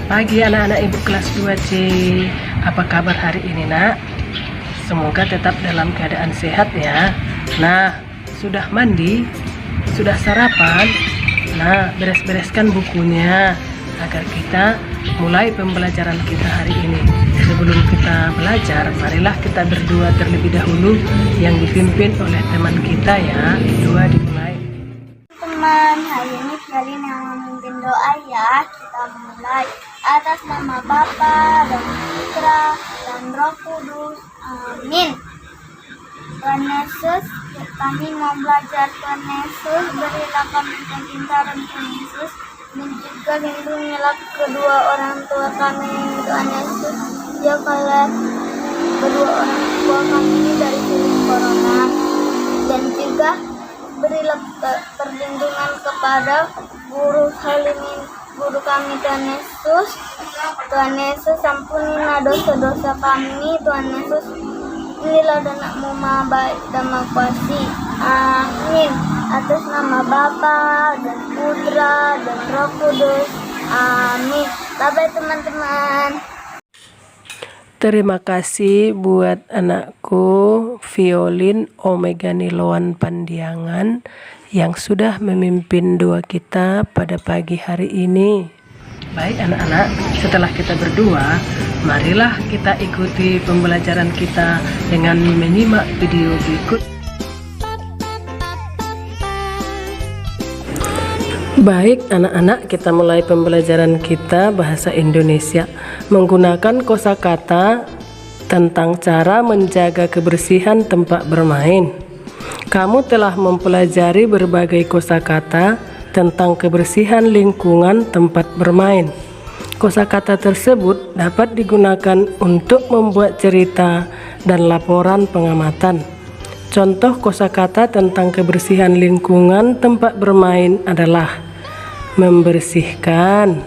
Pagi anak-anak ibu kelas 2C. Apa kabar hari ini nak? Semoga tetap dalam keadaan sehat ya. Nah, sudah mandi? Sudah sarapan? Nah, beres-bereskan bukunya agar kita mulai pembelajaran kita hari ini. Sebelum kita belajar, marilah kita berdua terlebih dahulu yang dipimpin oleh teman kita ya. Doa dimulai. Teman, hari ini Violin yang memimpin doa ya. Kita mulai atas nama Bapa dan Putra dan Roh Kudus. Amin. Tuhan Yesus, kami mau belajar. Tuhan Yesus, berilah kami kepintaran Tuhan Yesus, dan juga lindungilah kedua orang tua kami. Tuhan Yesus, jagalah kedua orang tua kami dari virus corona, dan juga berilah perlindungan kepada guru Halimin, guru kami. Tuhan Yesus, Tuhan Yesus, ampunilah dosa-dosa kami. Tuhan Yesus, inilah anakmu maha baik dan maha kuasa. Amin. Atas nama Bapa dan Putra dan Roh Kudus. Amin. Bye-bye teman-teman. Terima kasih buat anakku Violin Omega Niloan Pandiangan yang sudah memimpin doa kita pada pagi hari ini. Baik anak-anak, setelah kita berdua, marilah kita ikuti pembelajaran kita dengan menyimak video berikut. Baik anak-anak, kita mulai pembelajaran kita bahasa Indonesia menggunakan kosakata tentang cara menjaga kebersihan tempat bermain. Kamu telah mempelajari berbagai kosakata tentang kebersihan lingkungan tempat bermain. Kosakata tersebut dapat digunakan untuk membuat cerita dan laporan pengamatan. Contoh kosakata tentang kebersihan lingkungan tempat bermain adalah membersihkan,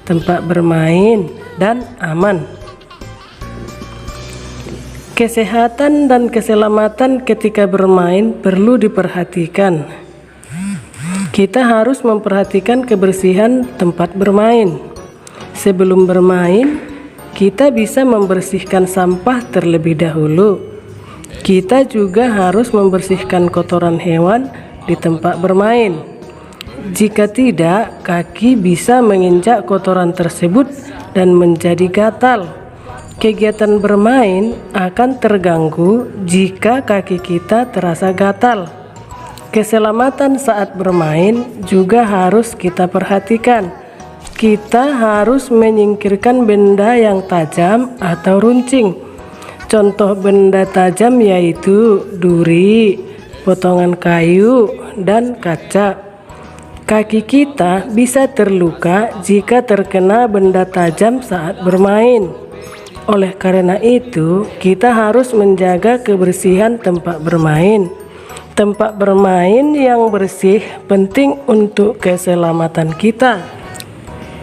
tempat bermain, dan aman. Kesehatan dan keselamatan ketika bermain perlu diperhatikan. Kita harus memperhatikan kebersihan tempat bermain. Sebelum bermain, kita bisa membersihkan sampah terlebih dahulu. Kita juga harus membersihkan kotoran hewan di tempat bermain. Jika tidak, kaki bisa menginjak kotoran tersebut dan menjadi gatal. Kegiatan bermain akan terganggu jika kaki kita terasa gatal. Keselamatan saat bermain juga harus kita perhatikan. Kita harus menyingkirkan benda yang tajam atau runcing. Contoh benda tajam yaitu duri, potongan kayu, dan kaca. Kaki kita bisa terluka jika terkena benda tajam saat bermain. Oleh karena itu, kita harus menjaga kebersihan tempat bermain. Tempat bermain yang bersih penting untuk keselamatan kita.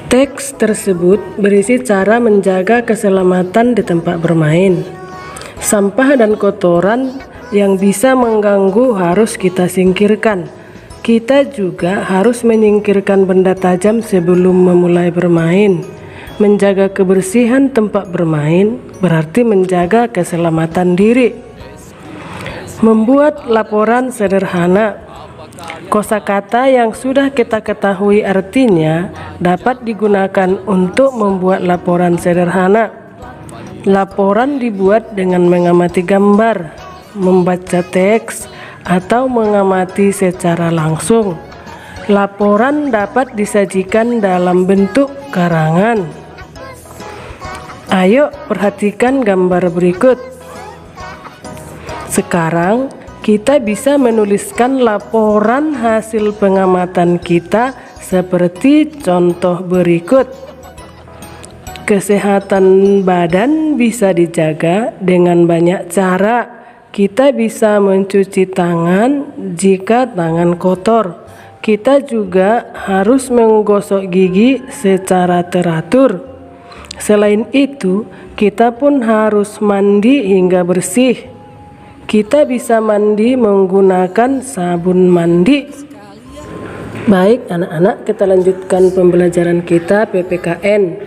Teks tersebut berisi cara menjaga keselamatan di tempat bermain. Sampah dan kotoran yang bisa mengganggu harus kita singkirkan. Kita juga harus menyingkirkan benda tajam sebelum memulai bermain. Menjaga kebersihan tempat bermain berarti menjaga keselamatan diri. Membuat laporan sederhana. Kosakata yang sudah kita ketahui artinya dapat digunakan untuk membuat laporan sederhana. Laporan dibuat dengan mengamati gambar, membaca teks, atau mengamati secara langsung. Laporan dapat disajikan dalam bentuk karangan. Ayo perhatikan gambar berikut. Sekarang kita bisa menuliskan laporan hasil pengamatan kita seperti contoh berikut. Kesehatan badan bisa dijaga dengan banyak cara. Kita bisa mencuci tangan jika tangan kotor. Kita juga harus menggosok gigi secara teratur. Selain itu, kita pun harus mandi hingga bersih. Kita bisa mandi menggunakan sabun mandi. Baik anak-anak, kita lanjutkan pembelajaran kita PPKN.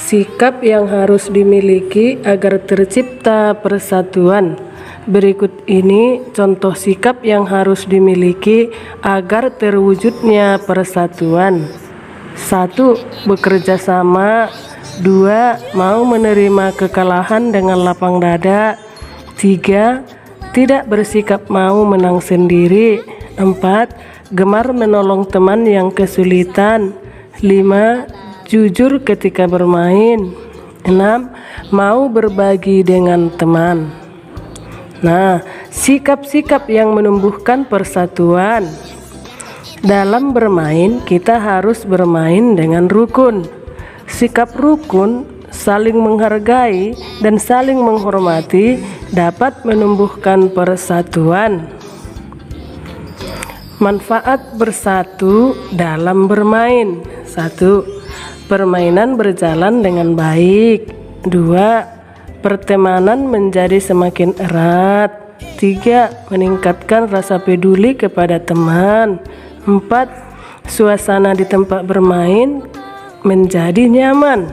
Sikap yang harus dimiliki agar tercipta persatuan. Berikut ini contoh sikap yang harus dimiliki agar terwujudnya persatuan. 1. Bekerja sama. 2. Mau menerima kekalahan dengan lapang dada. 3. Tidak bersikap mau menang sendiri. 4. Gemar menolong teman yang kesulitan. 5. Jujur ketika bermain. 6. Mau berbagi dengan teman. Nah, sikap-sikap yang menumbuhkan persatuan. Dalam bermain, kita harus bermain dengan rukun. Sikap rukun, saling menghargai dan saling menghormati dapat menumbuhkan persatuan. Manfaat bersatu dalam bermain. 1. Permainan berjalan dengan baik. 2. Pertemanan menjadi semakin erat. 3. Meningkatkan rasa peduli kepada teman. 4. Suasana di tempat bermain menjadi nyaman.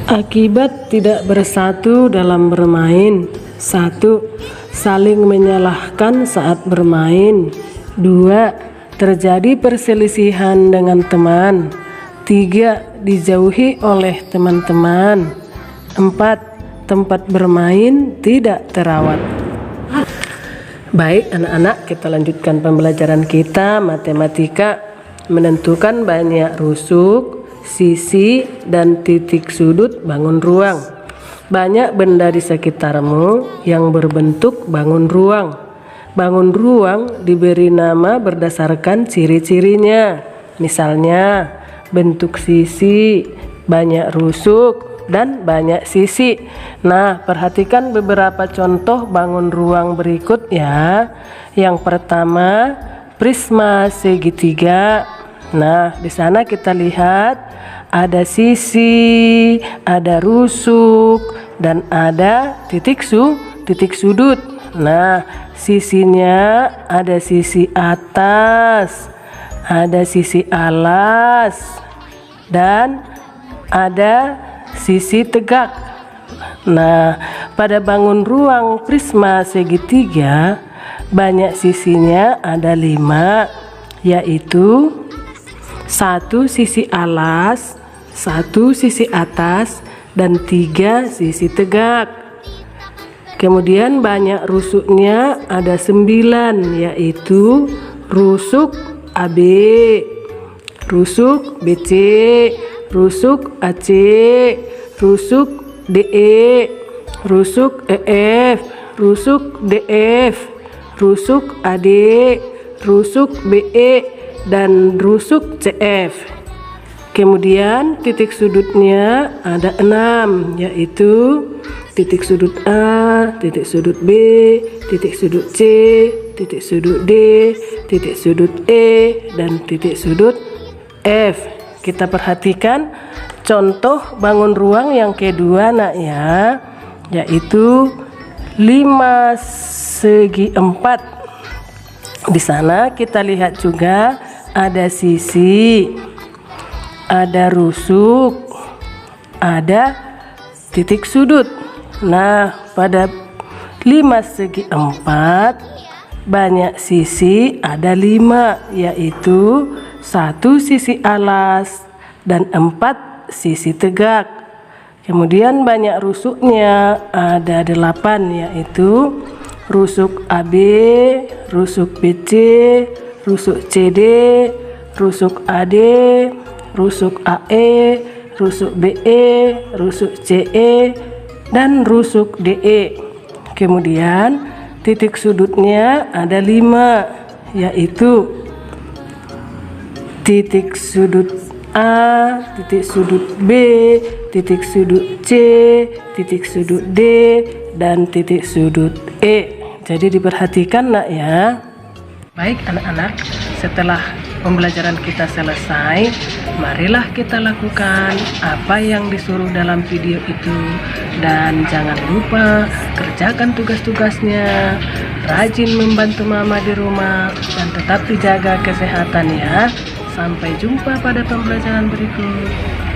Akibat tidak bersatu dalam bermain. 1. Saling menyalahkan saat bermain. 2. Terjadi perselisihan dengan teman. 3. Dijauhi oleh teman-teman. 4. Tempat bermain tidak terawat. Baik anak-anak, kita lanjutkan pembelajaran kita matematika. Menentukan banyak rusuk, sisi, dan titik sudut bangun ruang. Banyak benda di sekitarmu yang berbentuk bangun ruang. Bangun ruang diberi nama berdasarkan ciri-cirinya. Misalnya, bentuk sisi, banyak rusuk, dan banyak sisi. Nah, perhatikan beberapa contoh bangun ruang berikut ya. Yang pertama, prisma segitiga. Nah, di sana kita lihat ada sisi, ada rusuk, dan ada titik sudut. Nah, sisinya ada sisi atas, ada sisi alas, dan ada sisi tegak. Nah, pada bangun ruang prisma segitiga banyak sisinya ada 5, yaitu 1 sisi alas, 1 sisi atas, dan 3 sisi tegak. Kemudian banyak rusuknya ada 9, yaitu rusuk AB, rusuk BC, rusuk AC, rusuk DE, rusuk EF, rusuk DF, rusuk AD, rusuk BE, dan rusuk CF. Kemudian titik sudutnya ada 6, yaitu titik sudut A, titik sudut B, titik sudut C, titik sudut D, titik sudut E, dan titik sudut F. Kita perhatikan contoh bangun ruang yang kedua nak ya, yaitu 5 segi 4. Di sana kita lihat juga ada sisi, ada rusuk, ada titik sudut. Nah, pada 5 segi 4 banyak sisi ada 5, yaitu 1 sisi alas dan 4 sisi tegak. Kemudian banyak rusuknya ada 8, yaitu rusuk AB, rusuk BC, rusuk CD, rusuk AD, rusuk AE, rusuk BE, rusuk CE, dan rusuk DE. Kemudian titik sudutnya ada 5, yaitu titik sudut A, titik sudut B, titik sudut C, titik sudut D, dan titik sudut E. Jadi diperhatikan nak ya. Baik anak-anak, setelah pembelajaran kita selesai, marilah kita lakukan apa yang disuruh dalam video itu. Dan jangan lupa kerjakan tugas-tugasnya, rajin membantu mama di rumah, dan tetap dijaga kesehatan ya. Sampai jumpa pada pembelajaran berikut.